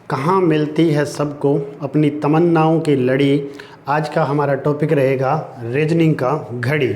कहाँ मिलती है सबको अपनी तमन्नाओं की लड़ी। आज का हमारा टॉपिक रहेगा रीजनिंग का घड़ी।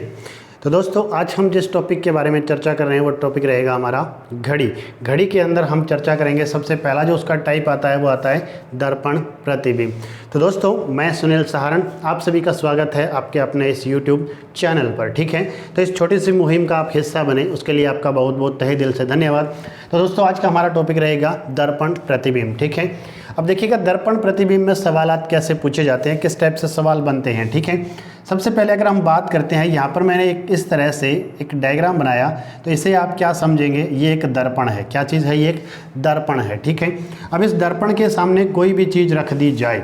तो दोस्तों आज हम जिस टॉपिक के बारे में चर्चा कर रहे हैं वो टॉपिक रहेगा हमारा घड़ी। घड़ी के अंदर हम चर्चा करेंगे, सबसे पहला जो उसका टाइप आता है वो आता है दर्पण प्रतिबिंब। तो दोस्तों मैं सुनील सहारण, आप सभी का स्वागत है आपके अपने इस यूट्यूब चैनल पर। ठीक है, तो इस छोटी सी मुहिम का आप हिस्सा बने उसके लिए आपका बहुत बहुत तहे दिल से धन्यवाद। तो दोस्तों आज का हमारा टॉपिक रहेगा दर्पण प्रतिबिंब। ठीक है, अब देखिएगा दर्पण प्रतिबिंब में सवालात कैसे पूछे जाते हैं, किस टाइप से सवाल बनते हैं। ठीक है, सबसे पहले अगर हम बात करते हैं, यहाँ पर मैंने इस तरह से एक डायग्राम बनाया, तो इसे आप क्या समझेंगे, ये एक दर्पण है। क्या चीज़ है, ये एक दर्पण है। ठीक है, अब इस दर्पण के सामने कोई भी चीज़ रख दी जाए,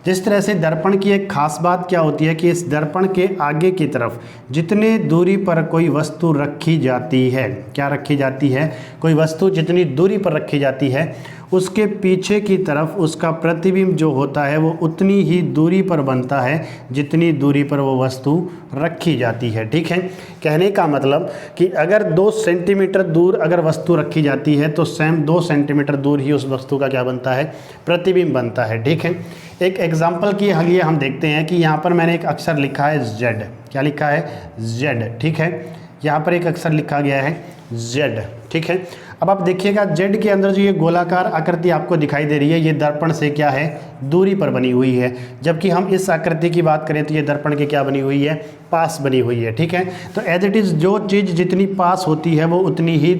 जिस तरह से दर्पण की एक खास बात क्या होती है कि इस दर्पण के आगे की तरफ जितनी दूरी पर कोई वस्तु रखी जाती है, क्या रखी जाती है, कोई वस्तु जितनी दूरी पर रखी जाती है उसके पीछे की तरफ उसका प्रतिबिंब जो होता है वो उतनी ही दूरी पर बनता है जितनी दूरी पर वो वस्तु रखी जाती है। ठीक है, कहने का मतलब कि अगर 2 सेंटीमीटर दूर अगर वस्तु रखी जाती है तो सेम 2 सेंटीमीटर दूर ही उस वस्तु का क्या बनता है, प्रतिबिंब बनता है। ठीक है, एक एग्जाम्पल की लिए हम देखते हैं कि यहाँ पर मैंने एक अक्षर लिखा है Z। क्या लिखा है, Z। ठीक है, यहाँ पर एक अक्षर लिखा गया है Z। ठीक है, अब आप देखिएगा Z के अंदर जो ये गोलाकार आकृति आपको दिखाई दे रही है ये दर्पण से क्या है, दूरी पर बनी हुई है। जबकि हम इस आकृति की बात करें तो ये दर्पण के क्या बनी हुई है, पास बनी हुई है। ठीक है, तो एज इट इज़ जो चीज़ जितनी पास होती है वो उतनी ही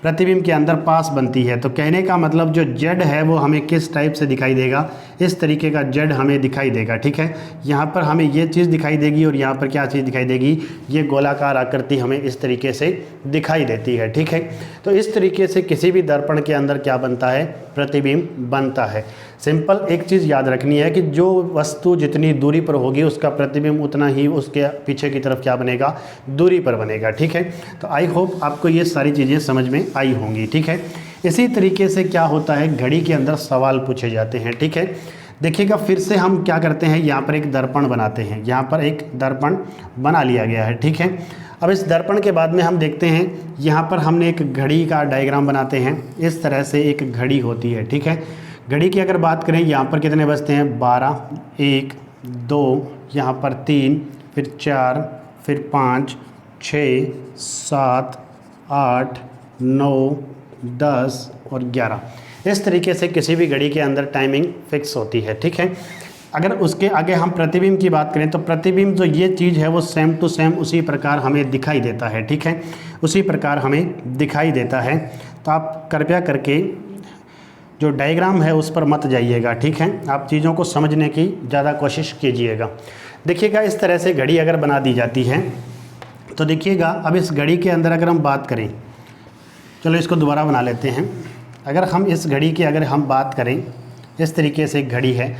प्रतिबिंब के अंदर पास बनती है। तो कहने का मतलब जो Z है वो हमें किस टाइप से दिखाई देगा, इस तरीके का Z हमें दिखाई देगा। ठीक है, यहाँ पर हमें ये चीज़ दिखाई देगी और यहाँ पर क्या चीज़ दिखाई देगी, ये गोलाकार आकृति हमें इस तरीके से दिखाई देती है। ठीक है, तो इस तरीके से किसी भी दर्पण के अंदर क्या बनता है, प्रतिबिंब बनता है। सिंपल एक चीज़ याद रखनी है कि जो वस्तु जितनी दूरी पर होगी उसका प्रतिबिंब उतना ही उसके पीछे की तरफ क्या बनेगा, दूरी पर बनेगा। ठीक है, तो आई होप आपको ये सारी चीज़ें समझ में आई होंगी। ठीक है, इसी तरीके से क्या होता है, घड़ी के अंदर सवाल पूछे जाते हैं। ठीक है, देखिएगा फिर से हम क्या करते हैं, यहाँ पर एक दर्पण बनाते हैं। यहाँ पर एक दर्पण बना लिया गया है। ठीक है, अब इस दर्पण के बाद में हम देखते हैं यहाँ पर हमने एक घड़ी का डायग्राम बनाते हैं। इस तरह से एक घड़ी होती है। ठीक है, घड़ी की अगर बात करें यहाँ पर कितने बजते हैं, 12, 1, 2, यहाँ पर 3, फिर 4, फिर 5, 6, 7, 8, 9, 10 और 11। इस तरीके से किसी भी घड़ी के अंदर टाइमिंग फिक्स होती है। ठीक है, अगर उसके आगे हम प्रतिबिंब की बात करें तो प्रतिबिंब जो ये चीज़ है वो सेम टू सेम उसी प्रकार हमें दिखाई देता है। ठीक है, उसी प्रकार हमें दिखाई देता है। तो आप कृपया करके जो डायग्राम है उस पर मत जाइएगा। ठीक है, आप चीज़ों को समझने की ज़्यादा कोशिश कीजिएगा। देखिएगा इस तरह से घड़ी अगर बना दी जाती है तो देखिएगा अब इस घड़ी के अंदर अगर हम बात करें, चलो इसको दोबारा बना लेते हैं। अगर हम इस घड़ी की अगर हम बात करें, इस तरीके से एक घड़ी है।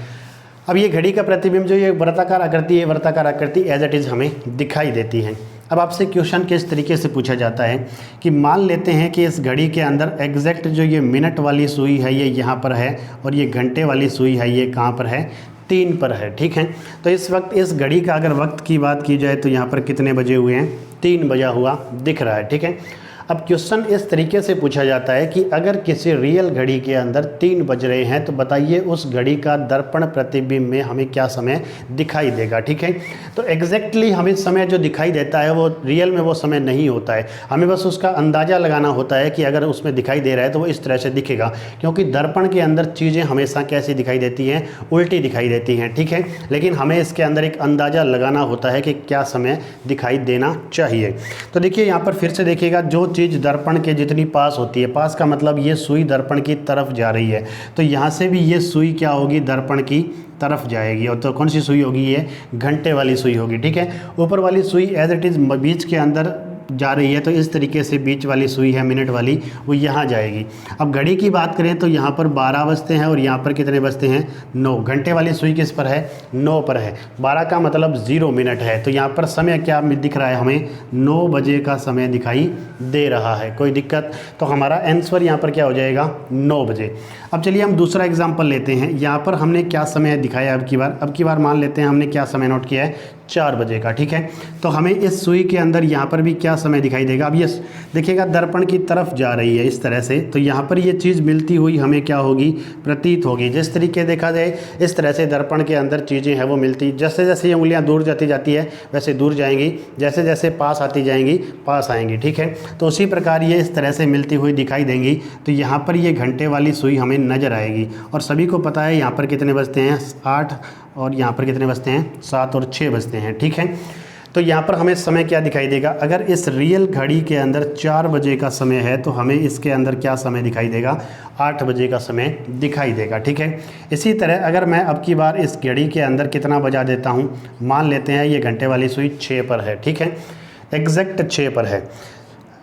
अब ये घड़ी का प्रतिबिंब जो ये वृत्ताकार आकृति है, वृत्ताकार आकृति एज इट इज़ हमें दिखाई देती है। अब आपसे क्वेश्चन किस तरीके से पूछा जाता है कि मान लेते हैं कि इस घड़ी के अंदर एग्जैक्ट जो ये मिनट वाली सुई है ये यहाँ पर है और ये घंटे वाली सुई है ये कहाँ पर है, 3 पर है। ठीक है, तो इस वक्त इस घड़ी का अगर वक्त की बात की जाए तो यहाँ पर कितने बजे हुए हैं, 3 बजा हुआ दिख रहा है। ठीक है, अब क्वेश्चन इस तरीके से पूछा जाता है कि अगर किसी रियल घड़ी के अंदर 3 बज रहे हैं तो बताइए उस घड़ी का दर्पण प्रतिबिंब में हमें क्या समय दिखाई देगा। ठीक है, तो एग्जैक्टली हमें समय जो दिखाई देता है वो रियल में वो समय नहीं होता है, हमें बस उसका अंदाज़ा लगाना होता है कि अगर उसमें दिखाई दे रहा है तो वो इस तरह से दिखेगा, क्योंकि दर्पण के अंदर चीज़ें हमेशा कैसी दिखाई देती हैं, उल्टी दिखाई देती हैं। ठीक है, लेकिन हमें इसके अंदर एक अंदाज़ा लगाना होता है कि क्या समय दिखाई देना चाहिए। तो देखिए यहाँ पर फिर से देखिएगा, जो चीज़ दर्पण के जितनी पास होती है, पास का मतलब ये सुई दर्पण की तरफ जा रही है, तो यहाँ से भी ये सुई क्या होगी, दर्पण की तरफ जाएगी। और तो कौन सी सुई होगी, ये घंटे वाली सुई होगी। ठीक है, ऊपर वाली सुई एज इट इज़ बीच के अंदर जा रही है, तो इस तरीके से बीच वाली सुई है मिनट वाली वो यहाँ जाएगी। अब घड़ी की बात करें तो यहाँ पर 12 बजते हैं और यहाँ पर कितने बजते हैं, 9। घंटे वाली सुई किस पर है, 9 पर है। 12 का मतलब 0 मिनट है, तो यहाँ पर समय क्या दिख रहा है, हमें 9 बजे का समय दिखाई दे रहा है। कोई दिक्कत, तो हमारा आंसर यहाँ पर क्या हो जाएगा, 9 बजे। अब चलिए हम दूसरा एग्जाम्पल लेते हैं। यहाँ पर हमने क्या समय दिखाया अब की बार मान लेते हैं हमने क्या समय नोट किया है, 4 बजे का, ठीक है। तो हमें इस सुई के अंदर यहाँ पर भी क्या समय दिखाई देगा। अब ये देखिएगा दर्पण की तरफ जा रही है इस तरह से, तो यहाँ पर ये चीज़ मिलती हुई हमें क्या होगी, प्रतीत होगी। जिस तरीके देखा जाए इस तरह से दर्पण के अंदर चीज़ें हैं वो मिलती, जैसे जैसे ये उंगलियाँ दूर जाती है वैसे दूर जाएंगी, जैसे जैसे पास आती जाएंगी पास आएंगी, ठीक है। तो उसी प्रकार ये इस तरह से मिलती हुई दिखाई देंगी। तो यहाँ पर ये घंटे वाली सुई हमें नज़र आएगी। और सभी को पता है यहाँ पर कितने बजते हैं, 8, और यहाँ पर कितने बजते हैं, 7 और 6 बजते हैं, ठीक है। तो यहाँ पर हमें समय क्या दिखाई देगा, अगर इस रियल घड़ी के अंदर 4 बजे का समय है तो हमें इसके अंदर क्या समय दिखाई देगा, 8 बजे का समय दिखाई देगा, ठीक है। इसी तरह अगर मैं अब की बार इस घड़ी के अंदर कितना बजा देता हूँ, मान लेते हैं ये घंटे वाली सुई 6 पर है, ठीक है, एग्जैक्ट 6 पर है।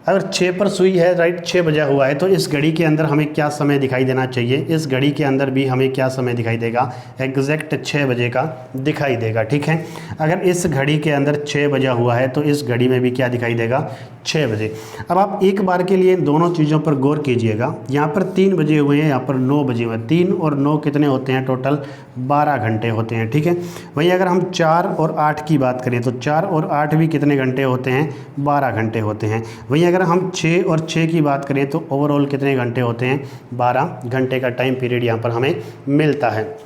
अगर 6 पर सुई है, राइट, 6 बजा हुआ है, तो इस घड़ी के अंदर हमें क्या समय दिखाई देना चाहिए, इस घड़ी के अंदर भी हमें क्या समय दिखाई देगा, एग्जैक्ट 6 बजे का दिखाई देगा, ठीक है। अगर इस घड़ी के अंदर 6 बजा हुआ है तो इस घड़ी में भी क्या दिखाई देगा, 6 बजे। अब आप एक बार के लिए इन दोनों चीज़ों पर गौर कीजिएगा। यहाँ पर 3 बजे हुए हैं, यहाँ पर 9 बजे हुए हैं। 3 और 9 कितने होते हैं, टोटल 12 घंटे होते हैं, ठीक है। वहीं अगर हम 4 और 8 की बात करें तो 4 और 8 भी कितने घंटे होते हैं, 12 घंटे होते हैं। वहीं अगर हम 6 और 6 की बात करें तो ओवरऑल कितने घंटे होते हैं, 12 घंटे का टाइम पीरियड यहाँ पर हमें मिलता है।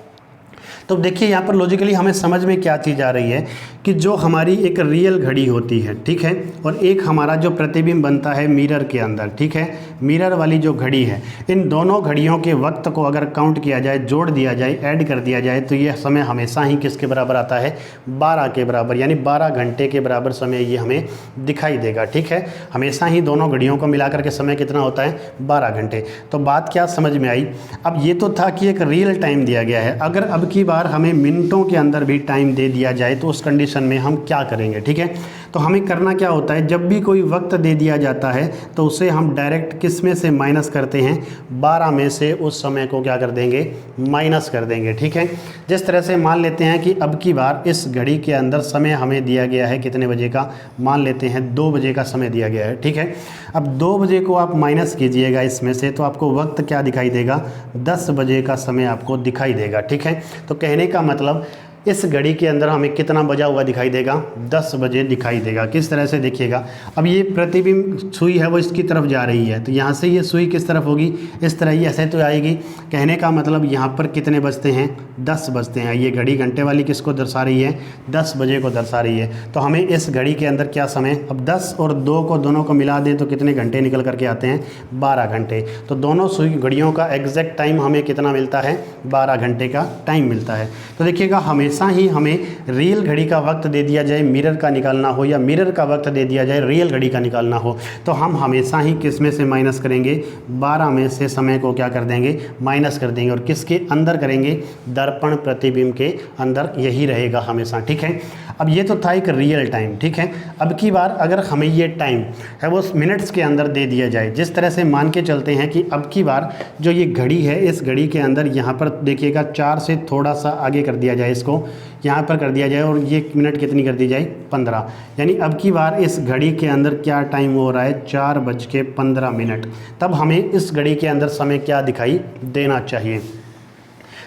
तो देखिए यहाँ पर लॉजिकली हमें समझ में क्या चीज़ आ रही है कि जो हमारी एक रियल घड़ी होती है, ठीक है, और एक हमारा जो प्रतिबिंब बनता है मिरर के अंदर, ठीक है, मिरर वाली जो घड़ी है, इन दोनों घड़ियों के वक्त को अगर काउंट किया जाए, जोड़ दिया जाए, ऐड कर दिया जाए, तो ये समय हमेशा ही किसके बराबर आता है, 12 के बराबर, यानी 12 घंटे के बराबर समय ये हमें दिखाई देगा, ठीक है। हमेशा ही दोनों घड़ियों को मिलाकर के समय कितना होता है, 12 घंटे। तो बात क्या समझ में आई। अब ये तो था कि एक रियल टाइम दिया गया है, अगर अब की बार हमें मिनटों के अंदर भी टाइम दे दिया जाए तो उस कंडीशन में हम क्या करेंगे, ठीक है। तो हमें करना क्या होता है, जब भी कोई वक्त दे दिया जाता है तो उसे हम डायरेक्ट किस में से माइनस करते हैं, 12 में से उस समय को क्या कर देंगे, माइनस कर देंगे, ठीक है। जिस तरह से मान लेते हैं कि अब की बार इस घड़ी के अंदर समय हमें दिया गया है कितने बजे का, मान लेते हैं 2 बजे का समय दिया गया है, ठीक है। अब 2 बजे को आप माइनस कीजिएगा इसमें से, तो आपको वक्त क्या दिखाई देगा, 10 बजे का समय आपको दिखाई देगा, ठीक है। तो कहने का मतलब इस घड़ी के अंदर हमें कितना बजा हुआ दिखाई देगा, 10 बजे दिखाई देगा। किस तरह से देखिएगा, अब ये प्रतिबिंब सुई है वो इसकी तरफ जा रही है, तो यहाँ से ये सुई किस तरफ होगी, इस तरह ही ऐसे तो आएगी। कहने का मतलब यहाँ पर कितने बजते हैं, 10 बजते हैं। ये घड़ी घंटे वाली किसको दर्शा रही है, 10 बजे को दर्शा रही है। तो हमें इस घड़ी के अंदर क्या समय, अब 10 और 2 को दोनों को मिला दें तो कितने घंटे निकल करके आते हैं, 12 घंटे। तो दोनों सुई घड़ियों का एग्जैक्ट टाइम हमें कितना मिलता है, 12 घंटे का टाइम मिलता है। तो देखिएगा हमेशा ही हमें रियल घड़ी का वक्त दे दिया जाए, मिरर का निकालना हो, या मिरर का वक्त दे दिया जाए, रियल घड़ी का निकालना हो, तो हम हमेशा ही किस में से माइनस करेंगे, 12 में से समय को क्या कर देंगे, माइनस कर देंगे। और किसके अंदर करेंगे, दर्पण प्रतिबिंब के अंदर, यही रहेगा हमेशा, ठीक है। अब ये तो था एक रियल टाइम, ठीक है। अब की बार अगर हमें ये टाइम है वो मिनट्स के अंदर दे दिया जाए, जिस तरह से मान के चलते हैं कि अब की बार जो ये घड़ी है, इस घड़ी के अंदर यहाँ पर देखिएगा 4 से थोड़ा सा आगे कर दिया जाए, इसको यहाँ पर कर दिया जाए, और ये मिनट कितनी कर दी जाए, 15। यानी अब की बार इस घड़ी के अंदर क्या टाइम हो रहा है, 4:15। तब हमें इस घड़ी के अंदर समय क्या दिखाई देना चाहिए।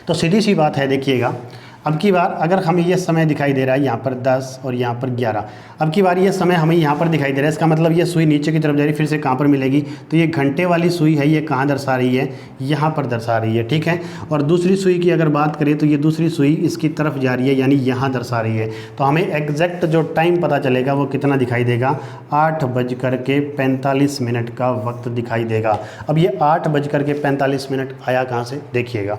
तो सीधी सी बात है, देखिएगा अब की बार अगर हमें ये समय दिखाई दे रहा है यहाँ पर 10 और यहाँ पर 11, अब की बार ये समय हमें यहाँ पर दिखाई दे रहा है, इसका मतलब ये सुई नीचे की तरफ जा रही है, फिर से कहाँ पर मिलेगी, तो ये घंटे वाली सुई है, ये कहाँ दर्शा रही है, यहाँ पर दर्शा रही है, ठीक है। और दूसरी सुई की अगर बात करें तो ये दूसरी सुई इसकी तरफ जा रही है, यानी यहाँ दर्शा रही है। तो हमें एग्जैक्ट जो टाइम पता चलेगा वो कितना दिखाई देगा, 8:45 का वक्त दिखाई देगा। अब ये 8:45 आया कहाँ से, देखिएगा।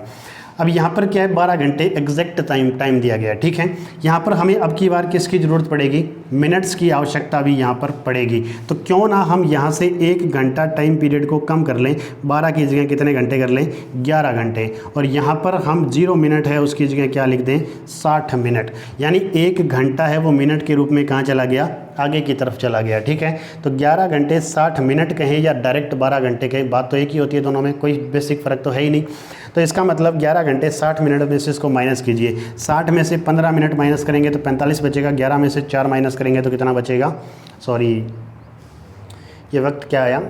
अब यहाँ पर क्या है, 12 घंटे एग्जैक्ट टाइम दिया गया है, ठीक है। यहाँ पर हमें अब की बार किसकी ज़रूरत पड़ेगी, मिनट्स की आवश्यकता भी यहाँ पर पड़ेगी। तो क्यों ना हम यहाँ से 1 घंटा टाइम पीरियड को कम कर लें, 12 की जगह कितने घंटे कर लें, 11 घंटे। और यहाँ पर हम 0 मिनट है उसकी जगह क्या लिख दें, 60 मिनट। यानी 1 घंटा है वो मिनट के रूप में कहाँ चला गया, आगे की तरफ चला गया, ठीक है। तो 11 घंटे 60 मिनट कहें या डायरेक्ट 12 घंटे कहें, बात तो एक ही होती है, दोनों में कोई बेसिक फ़र्क तो है ही नहीं। तो इसका मतलब 11 घंटे 60 मिनट में से इसको माइनस कीजिए, 60 में से 15 मिनट माइनस करेंगे तो 45 बचेगा, 11 में से 4 माइनस करेंगे तो कितना बचेगा, सॉरी ये वक्त क्या आया,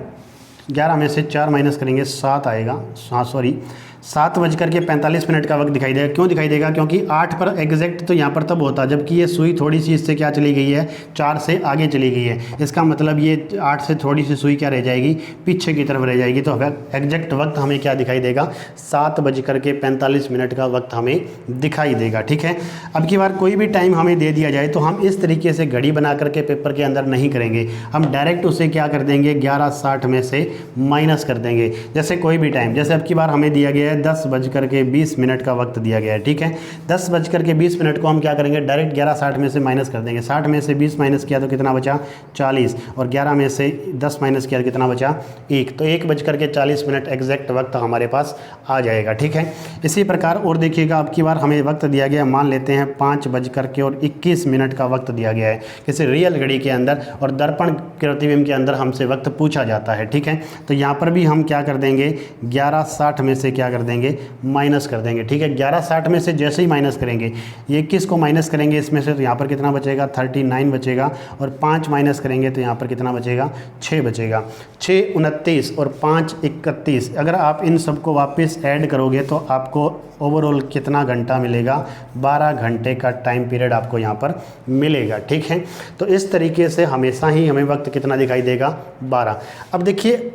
11 में से 4 माइनस करेंगे 7 आएगा, हाँ सॉरी 7:45 का वक्त दिखाई देगा। क्यों दिखाई देगा? क्योंकि 8 पर एग्जैक्ट तो यहाँ पर तब होता, जबकि ये सुई थोड़ी सी इससे क्या चली गई है, 4 से आगे चली गई है। इसका मतलब ये 8 से थोड़ी सी सुई क्या रह जाएगी, पीछे की तरफ रह जाएगी। तो एग्जैक्ट वक्त हमें क्या दिखाई देगा, 7:45 का वक्त हमें दिखाई देगा। ठीक है, अब की बार कोई भी टाइम हमें दे दिया जाए तो हम इस तरीके से घड़ी बना करके पेपर के अंदर नहीं करेंगे, हम डायरेक्ट उसे क्या कर देंगे, 11:60 में से माइनस कर देंगे। जैसे कोई भी टाइम, जैसे अब की बार हमें दिया गया है 10:20 का वक्त दिया गया है। ठीक है, 10:20 को हम क्या करेंगे, डायरेक्ट 11:60 में से माइनस कर देंगे। 60 में से 20 माइनस किया तो कितना बचा, 40, और 11 में से 10 माइनस किया तो कितना बचा, 1। तो 1:40 एग्जैक्ट वक्त हमारे पास आ जाएगा। ठीक है, इसी प्रकार और देखिएगा, अब की बार हमें वक्त दिया गया, मान लेते हैं 5:21 का वक्त दिया गया है किसी रियल घड़ी के अंदर, और दर्पण प्रतिबिंब के अंदर हमसे वक्त पूछा जाता है। ठीक है, तो यहाँ पर भी हम क्या कर देंगे, 11:60 में से क्या कर देंगे, माइनस कर देंगे। ठीक है, 11:60 में से जैसे ही माइनस करेंगे, ये 21 को माइनस करेंगे इसमें से, तो यहाँ पर कितना बचेगा, 39 बचेगा, और 5 माइनस करेंगे तो यहाँ पर कितना बचेगा, 6 बचेगा। 6 29 और 5 31, अगर आप इन सबको वापस ऐड करोगे तो आपको ओवरऑल कितना घंटा मिलेगा, 12 घंटे का टाइम पीरियड आपको यहाँ पर मिलेगा। ठीक है, तो इस तरीके से हमेशा ही हमें वक्त कितना दिखाई देगा, 12। अब देखिए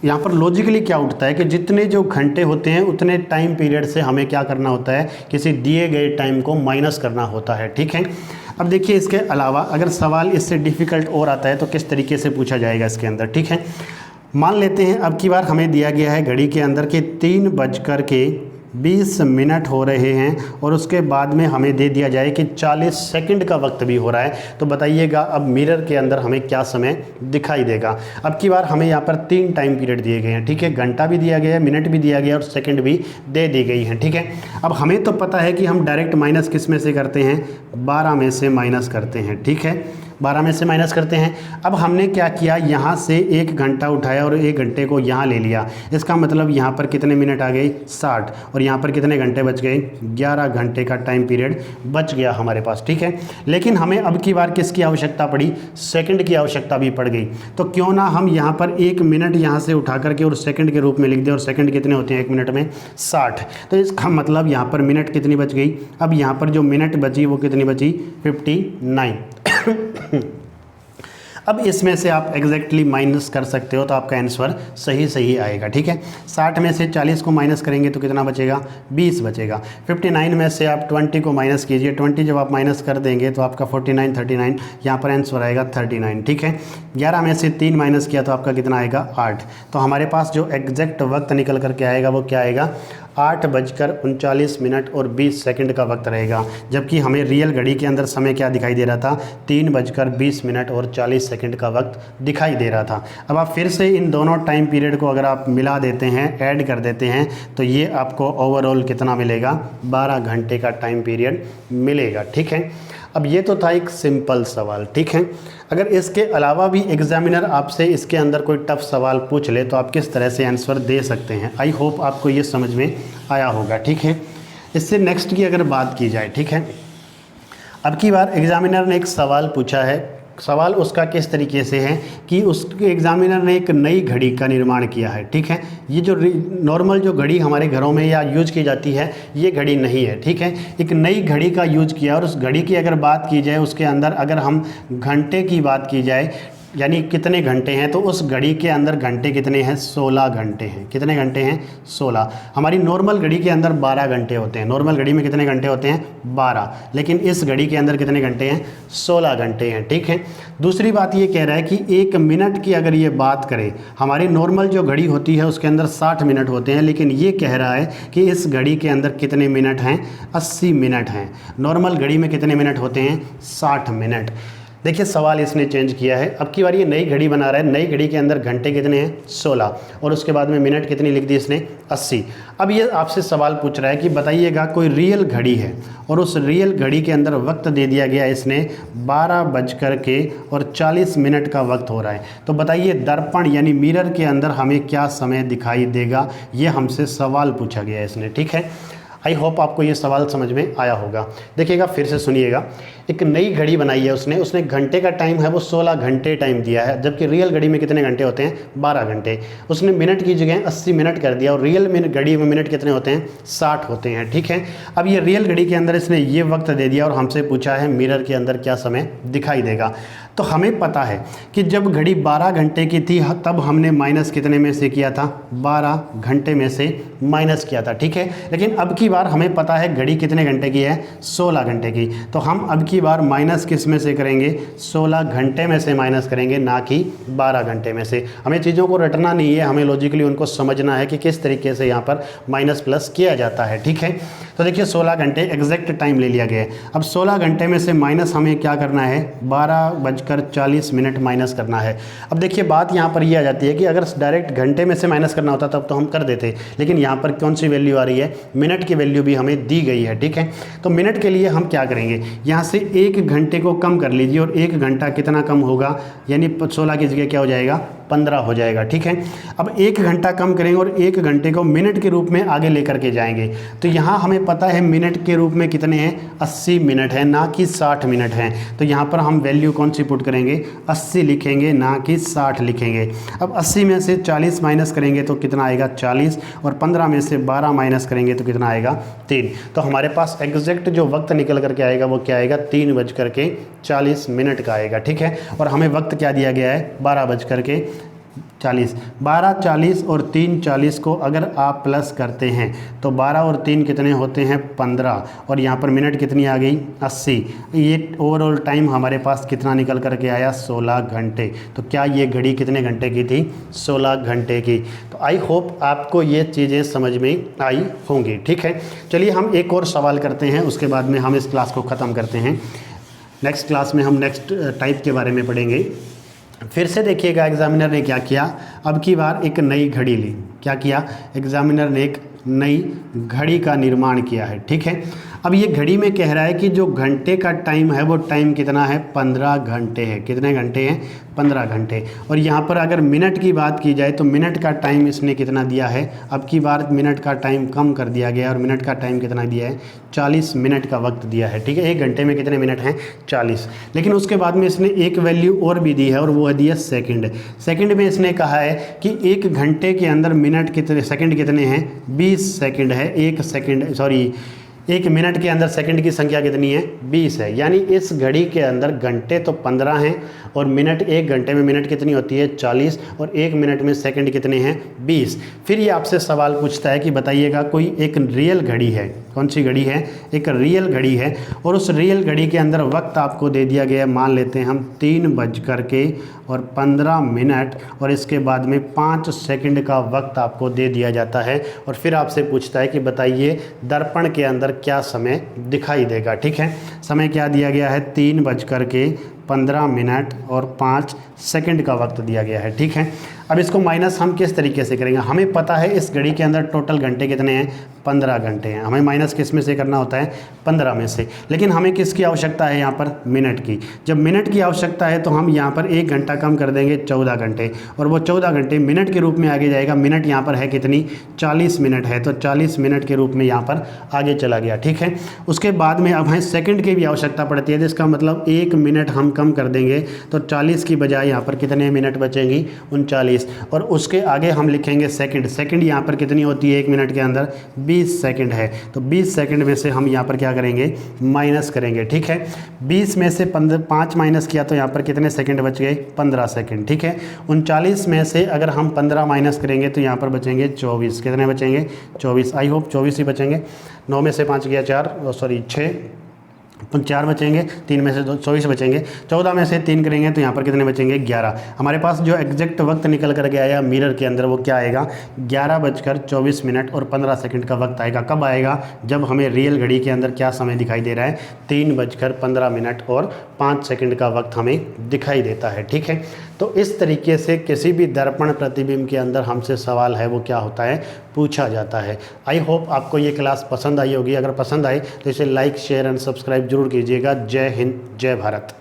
यहाँ पर लॉजिकली क्या उठता है कि जितने जो घंटे होते हैं उतने टाइम पीरियड से हमें क्या करना होता है, किसी दिए गए टाइम को माइनस करना होता है। ठीक है, अब देखिए इसके अलावा अगर सवाल इससे डिफ़िकल्ट और आता है तो किस तरीके से पूछा जाएगा इसके अंदर। ठीक है, मान लेते हैं अब की बार हमें दिया गया है घड़ी के अंदर के 3:20 हो रहे हैं, और उसके बाद में हमें दे दिया जाए कि 40 सेकंड का वक्त भी हो रहा है। तो बताइएगा अब मिरर के अंदर हमें क्या समय दिखाई देगा। अब की बार हमें यहाँ पर 3 टाइम पीरियड दिए गए हैं। ठीक है, घंटा भी दिया गया है, मिनट भी दिया गया है, और सेकंड भी दे दी गई है। ठीक है, अब हमें तो पता है कि हम डायरेक्ट माइनस किस में से करते हैं, 12 में से माइनस करते हैं। ठीक है, 12 में से माइनस करते हैं। अब हमने क्या किया, यहाँ से 1 घंटा उठाया और 1 घंटे को यहाँ ले लिया। इसका मतलब यहाँ पर कितने मिनट आ गए, 60, और यहाँ पर कितने घंटे बच गए, 11 घंटे का टाइम पीरियड बच गया हमारे पास। ठीक है, लेकिन हमें अब की बार किसकी आवश्यकता पड़ी, सेकंड की आवश्यकता भी पड़ गई। तो क्यों ना हम यहाँ पर 1 मिनट यहाँ से उठा करके और सेकंड के रूप में लिख दें, और सेकंड कितने होते हैं 1 मिनट में, 60। तो इसका मतलब यहाँ पर मिनट कितनी बच गई, अब यहाँ पर जो मिनट बची वो कितनी बची, 59। अब इसमें से आप एग्जैक्टली माइनस कर सकते हो तो आपका आंसर सही आएगा। ठीक है, 60 में से 40 को माइनस करेंगे तो कितना बचेगा, 20 बचेगा। 59 में से आप 20 को माइनस कीजिए, 20 जब आप माइनस कर देंगे तो आपका 49 39, यहाँ पर आंसर आएगा 39। ठीक है, 11 में से 3 माइनस किया तो आपका कितना आएगा, 8। तो हमारे पास जो एग्जैक्ट वक्त निकल करके आएगा वो क्या आएगा, 8:39 और 20 सेकंड का वक्त रहेगा। जबकि हमें रियल घड़ी के अंदर समय क्या दिखाई दे रहा था, 3:20 और 40 सेकंड का वक्त दिखाई दे रहा था। अब आप फिर से इन दोनों टाइम पीरियड को अगर आप मिला देते हैं, ऐड कर देते हैं, तो ये आपको ओवरऑल कितना मिलेगा, 12 घंटे का टाइम पीरियड मिलेगा। ठीक है, अब ये तो था एक सिंपल सवाल। ठीक है, अगर इसके अलावा भी एग्जामिनर आपसे इसके अंदर कोई टफ सवाल पूछ ले तो आप किस तरह से आंसर दे सकते हैं। आई होप आपको ये समझ में आया होगा। ठीक है, इससे नेक्स्ट की अगर बात की जाए, ठीक है, अब की बार एग्जामिनर ने एक सवाल पूछा है। सवाल उसका किस तरीके से है कि उसके एग्जामिनर ने एक नई घड़ी का निर्माण किया है। ठीक है, ये जो नॉर्मल जो घड़ी हमारे घरों में या यूज की जाती है ये घड़ी नहीं है। ठीक है, एक नई घड़ी का यूज किया, और उस घड़ी की अगर बात की जाए उसके अंदर अगर हम घंटे की बात की जाए, यानी कितने घंटे हैं, तो उस घड़ी के अंदर घंटे कितने हैं, 16 घंटे हैं। कितने घंटे हैं, 16। हमारी नॉर्मल घड़ी के अंदर 12 घंटे होते हैं। नॉर्मल घड़ी में कितने घंटे होते हैं, 12, लेकिन इस घड़ी के अंदर कितने घंटे हैं, 16 घंटे हैं। ठीक है, दूसरी बात ये कह रहा है कि 1 मिनट की अगर ये बात करें, हमारी नॉर्मल जो घड़ी होती है उसके अंदर 60 मिनट होते हैं, लेकिन ये कह रहा है कि इस घड़ी के अंदर कितने मिनट हैं, 80 मिनट हैं। नॉर्मल घड़ी में कितने मिनट होते हैं, 60 मिनट। देखिए सवाल इसने चेंज किया है। अब की बार ये नई घड़ी बना रहा है। नई घड़ी के अंदर घंटे कितने हैं, 16, और उसके बाद में मिनट कितनी लिख दी इसने, 80। अब ये आपसे सवाल पूछ रहा है कि बताइएगा कोई रियल घड़ी है और उस रियल घड़ी के अंदर वक्त दे दिया गया इसने 12:40 का वक्त हो रहा है। तो बताइए दर्पण यानी मिरर के अंदर हमें क्या समय दिखाई देगा, ये हमसे सवाल पूछा गया है इसने। ठीक है, आई होप आपको ये सवाल समझ में आया होगा। देखिएगा फिर से सुनिएगा, एक नई घड़ी बनाई है उसने घंटे का टाइम है वो 16 घंटे टाइम दिया है, जबकि रियल घड़ी में कितने घंटे होते हैं 12 घंटे। उसने मिनट की जगह 80 मिनट कर दिया और रियल में घड़ी में मिनट कितने होते हैं 60 होते हैं, ठीक है। अब ये रियल घड़ी के अंदर इसने ये वक्त दे दिया और हमसे पूछा है मिरर के अंदर क्या समय दिखाई देगा। तो हमें पता है कि जब घड़ी 12 घंटे की थी तब हमने माइनस कितने में से किया था 12 घंटे में से माइनस किया था, ठीक है। लेकिन अब की बार हमें पता है घड़ी कितने घंटे की है 16 घंटे की, तो हम अब की बार माइनस किस में से करेंगे 16 घंटे में से माइनस करेंगे, ना कि 12 घंटे में से। हमें चीज़ों को रटना नहीं है, हमें लॉजिकली उनको समझना है कि किस तरीके से यहाँ पर माइनस प्लस किया जाता है, ठीक है। तो देखिए 16 घंटे एग्जैक्ट टाइम ले लिया गया है। अब 16 घंटे में से माइनस हमें क्या करना है 12:40 माइनस करना है। अब देखिए बात यहाँ पर ये आ जाती है कि अगर डायरेक्ट घंटे में से माइनस करना होता तब तो हम कर देते, लेकिन यहाँ पर कौन सी वैल्यू आ रही है मिनट की वैल्यू भी हमें दी गई है, ठीक है। तो मिनट के लिए हम क्या करेंगे, यहाँ से 1 घंटे को कम कर लीजिए और 1 घंटा कितना कम होगा, यानी 16 की जगह क्या हो जाएगा 15 हो जाएगा, ठीक है। अब 1 घंटा कम करेंगे और 1 घंटे को मिनट के रूप में आगे लेकर के जाएंगे। तो यहाँ हमें पता है मिनट के रूप में कितने हैं 80 मिनट है, ना कि 60 मिनट हैं। तो यहाँ पर हम वैल्यू कौन सी पुट करेंगे 80 लिखेंगे, ना कि 60 लिखेंगे। अब 80 में से 40 माइनस करेंगे तो कितना आएगा 40, और 15 में से 12 माइनस करेंगे तो कितना आएगा 3। तो हमारे पास एग्जैक्ट जो वक्त निकल करके आएगा वो क्या आएगा 3:40 का आएगा, ठीक है। और हमें वक्त क्या दिया गया है 12:40। 12:40 और 3:40 को अगर आप प्लस करते हैं तो 12 और 3 कितने होते हैं 15, और यहाँ पर मिनट कितनी आ गई 80। ये ओवरऑल टाइम हमारे पास कितना निकल करके आया 16 घंटे। तो क्या ये घड़ी कितने घंटे की थी 16 घंटे की। तो आई होप आपको ये चीज़ें समझ में आई होंगी, ठीक है। चलिए हम एक और सवाल करते हैं, उसके बाद में हम इस क्लास को ख़त्म करते हैं। नेक्स्ट क्लास में हम नेक्स्ट टाइप के बारे में पढ़ेंगे। फिर से देखिएगा एग्जामिनर ने क्या किया, अब की बार एक नई घड़ी ली। क्या किया एग्जामिनर ने एक नई घड़ी का निर्माण किया है, ठीक है। अब ये घड़ी में कह रहा है कि जो घंटे का टाइम है वो टाइम कितना है 15 घंटे है। कितने घंटे हैं 15 घंटे। और यहाँ पर अगर मिनट की बात की जाए तो मिनट का टाइम इसने कितना दिया है, अब की बार मिनट का टाइम कम कर दिया गया और मिनट का टाइम कितना दिया है 40 मिनट का वक्त दिया है, ठीक है। 1 घंटे में कितने मिनट हैं 40। लेकिन उसके बाद में इसने एक वैल्यू और भी दी है और वो है दी है सेकंड। सेकंड में इसने कहा है कि 1 घंटे के अंदर मिनट कितने सेकंड कितने हैं 20 सेकंड है। 1 मिनट के अंदर सेकंड की संख्या कितनी है 20 है। यानी इस घड़ी के अंदर घंटे तो 15 हैं और मिनट 1 घंटे में मिनट कितनी होती है 40 और 1 मिनट में सेकंड कितने हैं 20। फिर ये आपसे सवाल पूछता है कि बताइएगा कोई एक रियल घड़ी है, कौन सी घड़ी है एक रियल घड़ी है, और उस रियल घड़ी के अंदर वक्त आपको दे दिया गया है, मान लेते हैं हम 3:15 और इसके बाद में 5 सेकंड का वक्त आपको दे दिया जाता है। और फिर आपसे पूछता है कि बताइए दर्पण के अंदर क्या समय दिखाई देगा, ठीक है। समय क्या दिया गया है 3:15 और 5 सेकंड का वक्त दिया गया है, ठीक है। अब इसको माइनस हम किस तरीके से करेंगे, हमें पता है इस घड़ी के अंदर टोटल घंटे कितने हैं 15 घंटे हैं। हमें माइनस किस में से करना होता है 15 में से। लेकिन हमें किसकी आवश्यकता है यहाँ पर मिनट की। जब मिनट की आवश्यकता है तो हम यहाँ पर 1 घंटा कम कर देंगे 14 घंटे, और वो 14 घंटे मिनट के रूप में आगे जाएगा। मिनट यहाँ पर है कितनी 40 मिनट है, तो 40 मिनट के रूप में यहाँ पर आगे चला गया, ठीक है। उसके बाद में अब हमें सेकंड की भी आवश्यकता पड़ती है, जिसका मतलब 1 मिनट हम कम कर देंगे तो 40 की बजाय यहाँ पर कितने मिनट बचेंगी 39, और उसके आगे हम लिखेंगे सेकंड। सेकंड यहाँ पर कितनी होती है 1 मिनट के अंदर 20 सेकंड है, तो 20 सेकंड में से हम यहाँ पर क्या करेंगे माइनस करेंगे, ठीक है। 20 में से 5 माइनस किया तो यहाँ पर कितने सेकंड बच गए 15 सेकंड, ठीक है। 39 में से अगर हम 15 माइनस करेंगे तो यहाँ पर बचेंगे 24। कितने बचेंगे 24। आई होप 24 ही बचेंगे। 9 में से 5 गया 6 4 बचेंगे, 3 में से 24 बचेंगे। 14 में से 3 करेंगे तो यहाँ पर कितने बचेंगे 11। हमारे पास जो एग्जैक्ट वक्त निकल कर के आया मिरर के अंदर वो क्या आएगा 11:24 और 15 सेकंड का वक्त आएगा। कब आएगा जब हमें रियल घड़ी के अंदर क्या समय दिखाई दे रहा है 3:15 और 5 सेकंड का वक्त हमें दिखाई देता है, ठीक है। तो इस तरीके से किसी भी दर्पण प्रतिबिंब के अंदर हमसे सवाल है वो क्या होता है पूछा जाता है। आई होप आपको ये क्लास पसंद आई होगी। अगर पसंद आए तो इसे लाइक शेयर एंड सब्सक्राइब जरूर कीजिएगा। जय हिंद जय भारत।